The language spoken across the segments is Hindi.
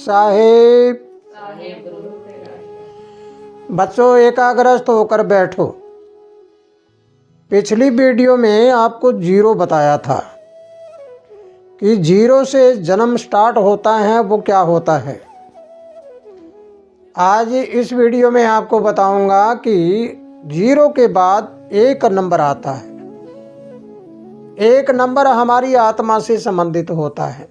साहेब। बच्चों एकाग्रस्त होकर बैठो। पिछली वीडियो में आपको जीरो बताया था कि जीरो से जन्म स्टार्ट होता है, वो क्या होता है। आज इस वीडियो में आपको बताऊंगा कि जीरो के बाद एक नंबर आता है। एक नंबर हमारी आत्मा से संबंधित होता है।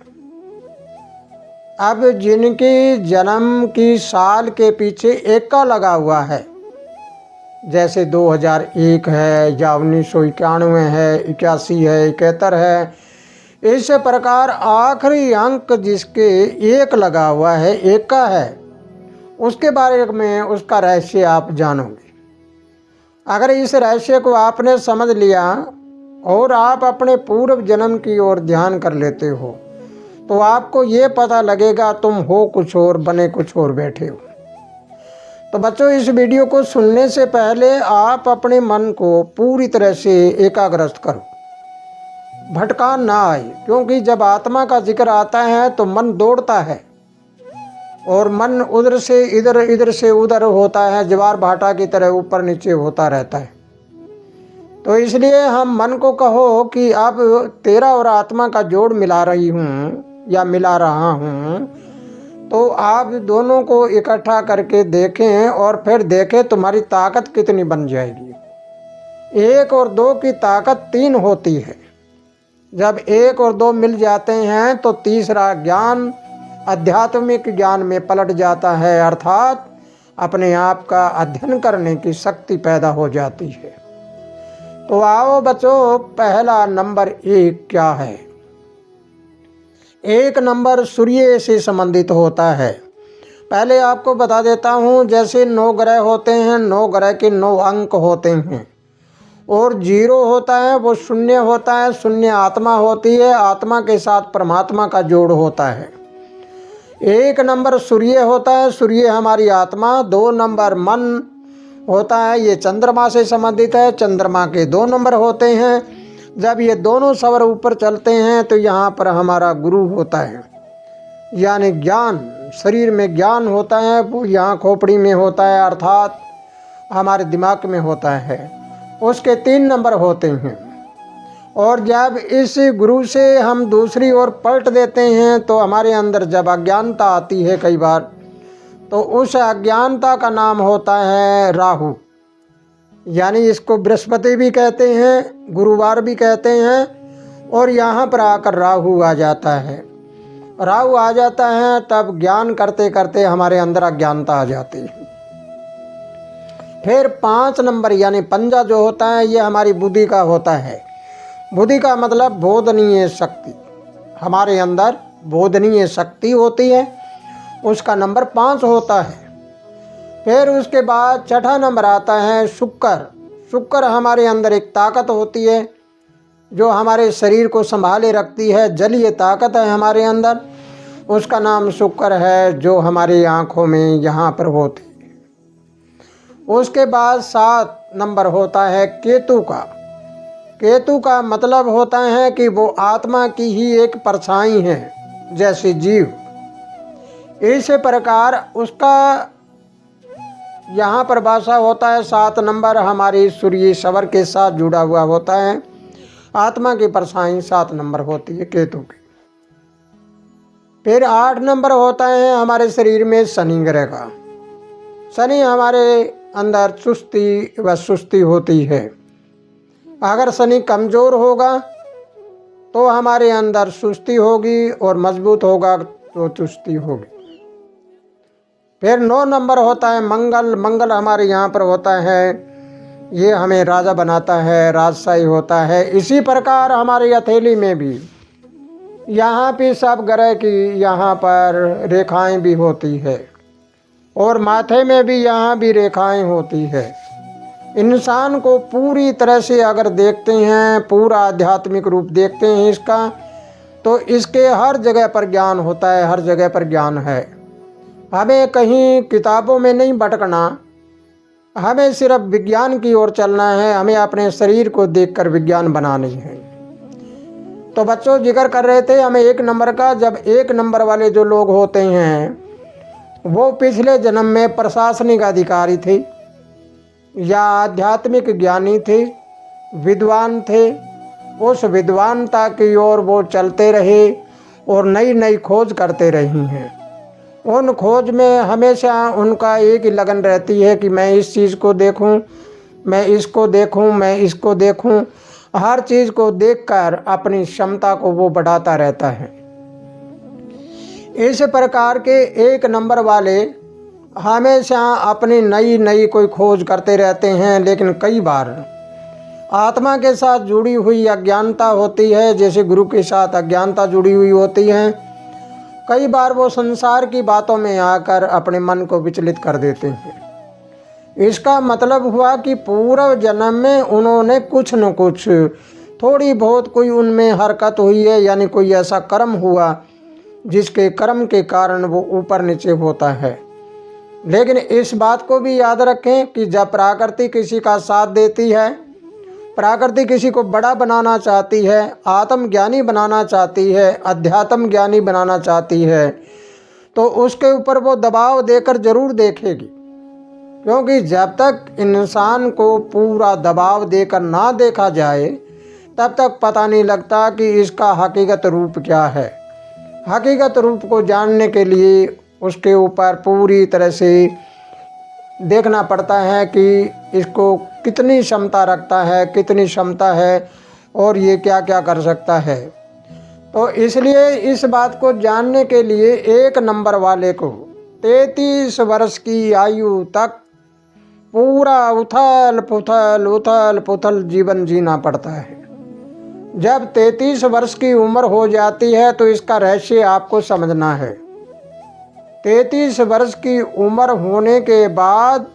अब जिनके जन्म की साल के पीछे एक का लगा हुआ है, जैसे 2001 है या 1991 है, 81 है, 71 है, इस प्रकार आखिरी अंक जिसके एक लगा हुआ है, एक का है, उसके बारे में उसका रहस्य आप जानोगे। अगर इस रहस्य को आपने समझ लिया और आप अपने पूर्व जन्म की ओर ध्यान कर लेते हो तो आपको ये पता लगेगा तुम हो कुछ और, बने कुछ और बैठे हो। तो बच्चों इस वीडियो को सुनने से पहले आप अपने मन को पूरी तरह से एकाग्रस्त करो, भटकान ना आए, क्योंकि जब आत्मा का जिक्र आता है तो मन दौड़ता है और मन उधर से इधर, इधर से उधर होता है, ज्वार भाटा की तरह ऊपर नीचे होता रहता है। तो इसलिए हम मन को कहो कि अब तेरा और आत्मा का जोड़ मिला रही हूँ या मिला रहा हूँ, तो आप दोनों को इकट्ठा करके देखें और फिर देखें तुम्हारी ताकत कितनी बन जाएगी। एक और दो की ताकत 3 होती है। जब एक और दो मिल जाते हैं तो तीसरा ज्ञान आध्यात्मिक ज्ञान में पलट जाता है, अर्थात अपने आप का अध्ययन करने की शक्ति पैदा हो जाती है। तो आओ बच्चों, पहला नंबर एक क्या है। एक नंबर सूर्य से संबंधित होता है। पहले आपको बता देता हूँ, जैसे 9 ग्रह होते हैं, 9 ग्रह के 9 अंक होते हैं और जीरो होता है वो शून्य होता है। शून्य आत्मा होती है, आत्मा के साथ परमात्मा का जोड़ होता है। एक नंबर सूर्य होता है, सूर्य हमारी आत्मा। 2 नंबर मन होता है, ये चंद्रमा से संबंधित है। चंद्रमा के 2 नंबर होते हैं। जब ये दोनों सवर ऊपर चलते हैं तो यहाँ पर हमारा गुरु होता है, यानी ज्ञान। शरीर में ज्ञान होता है, वो यहाँ खोपड़ी में होता है, अर्थात हमारे दिमाग में होता है। उसके 3 नंबर होते हैं। और जब इस गुरु से हम दूसरी ओर पलट देते हैं तो हमारे अंदर जब अज्ञानता आती है कई बार, तो उस अज्ञानता का नाम होता है राहु। यानी इसको बृहस्पति भी कहते हैं, गुरुवार भी कहते हैं। और यहाँ पर आकर राहु आ जाता है। राहु आ जाता है तब ज्ञान करते करते हमारे अंदर अज्ञानता आ जाती है। फिर 5 नंबर यानी पंजा जो होता है, ये हमारी बुद्धि का होता है। बुद्धि का मतलब बोधनीय शक्ति। हमारे अंदर बोधनीय शक्ति होती है, उसका नंबर 5 होता है। फिर उसके बाद छठा नंबर आता है शुक्र। शुक्र हमारे अंदर एक ताकत होती है जो हमारे शरीर को संभाले रखती है। जलीय ताकत है हमारे अंदर, उसका नाम शुक्र है, जो हमारी आँखों में यहाँ पर होती है। उसके बाद 7 नंबर होता है केतु का। केतु का मतलब होता है कि वो आत्मा की ही एक परछाई है, जैसे जीव। इस प्रकार उसका यहाँ पर भाषा होता है। 7 नंबर हमारी सूर्य सवर के साथ जुड़ा हुआ होता है। आत्मा की परछाई 7 नंबर होती है केतु की। फिर 8 नंबर होता है हमारे शरीर में शनि ग्रह का। शनि हमारे अंदर चुस्ती व सुस्ती होती है। अगर शनि कमज़ोर होगा तो हमारे अंदर सुस्ती होगी और मजबूत होगा तो चुस्ती होगी। फिर 9 नंबर होता है मंगल। मंगल हमारे यहाँ पर होता है, ये हमें राजा बनाता है, राजशाही होता है। इसी प्रकार हमारी हथेली में भी यहाँ पे सब ग्रह की यहाँ पर रेखाएं भी होती है और माथे में भी यहाँ भी रेखाएं होती है। इंसान को पूरी तरह से अगर देखते हैं, पूरा आध्यात्मिक रूप देखते हैं इसका, तो इसके हर जगह पर ज्ञान होता है, हर जगह पर ज्ञान है। हमें कहीं किताबों में नहीं भटकना, हमें सिर्फ विज्ञान की ओर चलना है। हमें अपने शरीर को देखकर विज्ञान बनानी है। तो बच्चों जिक्र कर रहे थे हमें 1 नंबर का। जब 1 नंबर वाले जो लोग होते हैं वो पिछले जन्म में प्रशासनिक अधिकारी थे या आध्यात्मिक ज्ञानी थे, विद्वान थे। उस विद्वानता की ओर वो चलते रहे और नई नई खोज करते रही हैं। उन खोज में हमेशा उनका एक ही लगन रहती है कि मैं इस चीज़ को देखूं, मैं इसको देखूं, मैं इसको देखूं। हर चीज़ को देखकर अपनी क्षमता को वो बढ़ाता रहता है। इस प्रकार के एक नंबर वाले हमेशा अपनी नई नई कोई खोज करते रहते हैं, लेकिन कई बार आत्मा के साथ जुड़ी हुई अज्ञानता होती है, जैसे गुरु के साथ अज्ञानता जुड़ी हुई होती है। कई बार वो संसार की बातों में आकर अपने मन को विचलित कर देते हैं। इसका मतलब हुआ कि पूर्व जन्म में उन्होंने कुछ न कुछ थोड़ी बहुत कोई उनमें हरकत हुई है, यानी कोई ऐसा कर्म हुआ जिसके कर्म के कारण वो ऊपर नीचे होता है। लेकिन इस बात को भी याद रखें कि जब प्रकृति किसी का साथ देती है, प्रकृति किसी को बड़ा बनाना चाहती है, आत्मज्ञानी बनाना चाहती है, अध्यात्म ज्ञानी बनाना चाहती है, तो उसके ऊपर वो दबाव देकर जरूर देखेगी। क्योंकि जब तक इंसान को पूरा दबाव देकर ना देखा जाए तब तक पता नहीं लगता कि इसका हकीकत रूप क्या है। हकीकत रूप को जानने के लिए उसके ऊपर पूरी तरह से देखना पड़ता है कि इसको कितनी क्षमता रखता है, कितनी क्षमता है और ये क्या क्या कर सकता है। तो इसलिए इस बात को जानने के लिए एक नंबर वाले को 33 वर्ष की आयु तक पूरा उथल पुथल जीवन जीना पड़ता है। जब 33 वर्ष की उम्र हो जाती है तो इसका रहस्य आपको समझना है। 33 वर्ष की उम्र होने के बाद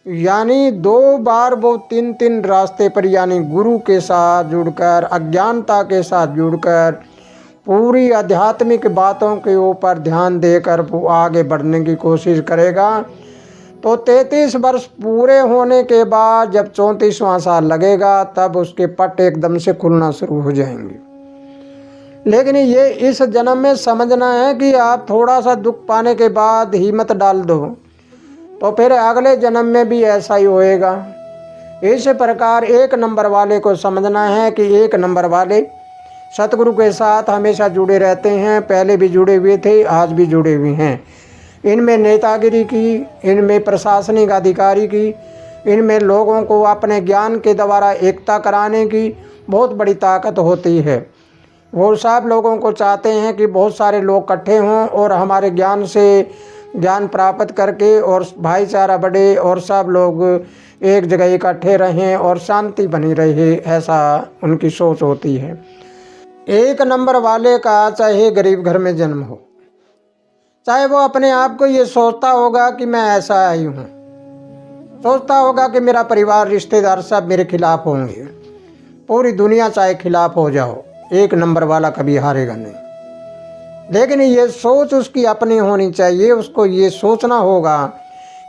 यानी 2 बार वो 3 रास्ते पर, यानी गुरु के साथ जुड़कर, अज्ञानता के साथ जुड़कर, पूरी आध्यात्मिक बातों के ऊपर ध्यान देकर वो आगे बढ़ने की कोशिश करेगा। तो 33 वर्ष पूरे होने के बाद जब 34वां साल लगेगा तब उसके पट एकदम से खुलना शुरू हो जाएंगे। लेकिन ये इस जन्म में समझना है कि आप थोड़ा सा दुख पाने के बाद हिम्मत डाल दो तो फिर अगले जन्म में भी ऐसा ही होएगा। इस प्रकार एक नंबर वाले को समझना है कि एक नंबर वाले सतगुरु के साथ हमेशा जुड़े रहते हैं, पहले भी जुड़े हुए थे, आज भी जुड़े हुए हैं। इनमें नेतागिरी की, इनमें प्रशासनिक अधिकारी की, इनमें लोगों को अपने ज्ञान के द्वारा एकता कराने की बहुत बड़ी ताकत होती है। वो सब लोगों को चाहते हैं कि बहुत सारे लोग इकट्ठे हों और हमारे ज्ञान से ज्ञान प्राप्त करके और भाईचारा बढ़े और सब लोग एक जगह इकट्ठे रहें और शांति बनी रहे, ऐसा उनकी सोच होती है। एक नंबर वाले का चाहे गरीब घर में जन्म हो, चाहे वो अपने आप को ये सोचता होगा कि मैं ऐसा आई हूँ, सोचता होगा कि मेरा परिवार रिश्तेदार सब मेरे खिलाफ होंगे, पूरी दुनिया चाहे खिलाफ हो जाओ, एक नंबर वाला कभी हारेगा नहीं। लेकिन ये सोच उसकी अपनी होनी चाहिए। उसको ये सोचना होगा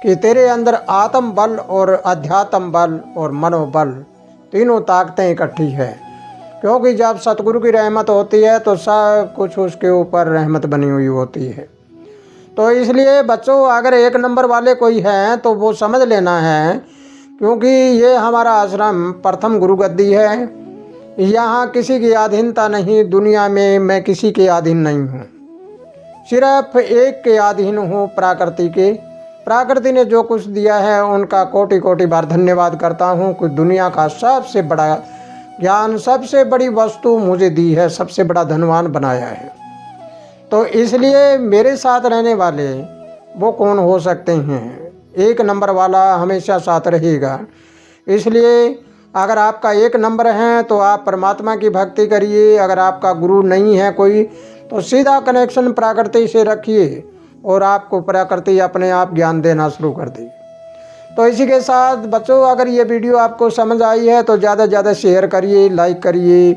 कि तेरे अंदर आत्म बल और अध्यात्म बल और मनोबल तीनों ताकतें इकट्ठी है। क्योंकि जब सतगुरु की रहमत होती है तो सब कुछ उसके ऊपर रहमत बनी हुई होती है। तो इसलिए बच्चों, अगर एक नंबर वाले कोई हैं तो वो समझ लेना है, क्योंकि ये हमारा आश्रम प्रथम गुरु गद्दी है। यहाँ किसी की अधीनता नहीं, दुनिया में मैं किसी के अधीन नहीं हूँ, सिर्फ एक के अधीन हूँ, प्रकृति के। प्रकृति ने जो कुछ दिया है उनका कोटि कोटि बार धन्यवाद करता हूँ कि दुनिया का सबसे बड़ा ज्ञान, सबसे बड़ी वस्तु मुझे दी है, सबसे बड़ा धनवान बनाया है। तो इसलिए मेरे साथ रहने वाले वो कौन हो सकते हैं? एक नंबर वाला हमेशा साथ रहेगा। इसलिए अगर आपका एक नंबर है तो आप परमात्मा की भक्ति करिए। अगर आपका गुरु नहीं है कोई तो सीधा कनेक्शन प्रकृति से रखिए और आपको प्रकृति अपने आप ज्ञान देना शुरू कर देगी। तो इसी के साथ बच्चों, अगर ये वीडियो आपको समझ आई है तो ज़्यादा से ज़्यादा शेयर करिए, लाइक करिए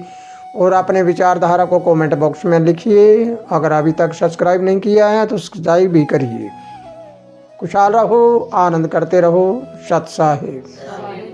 और अपने विचारधारा को कमेंट बॉक्स में लिखिए। अगर अभी तक सब्सक्राइब नहीं किया है तो सब्सक्राइब भी करिए। खुशहाल रहो, आनंद करते रहो। सत साहिब।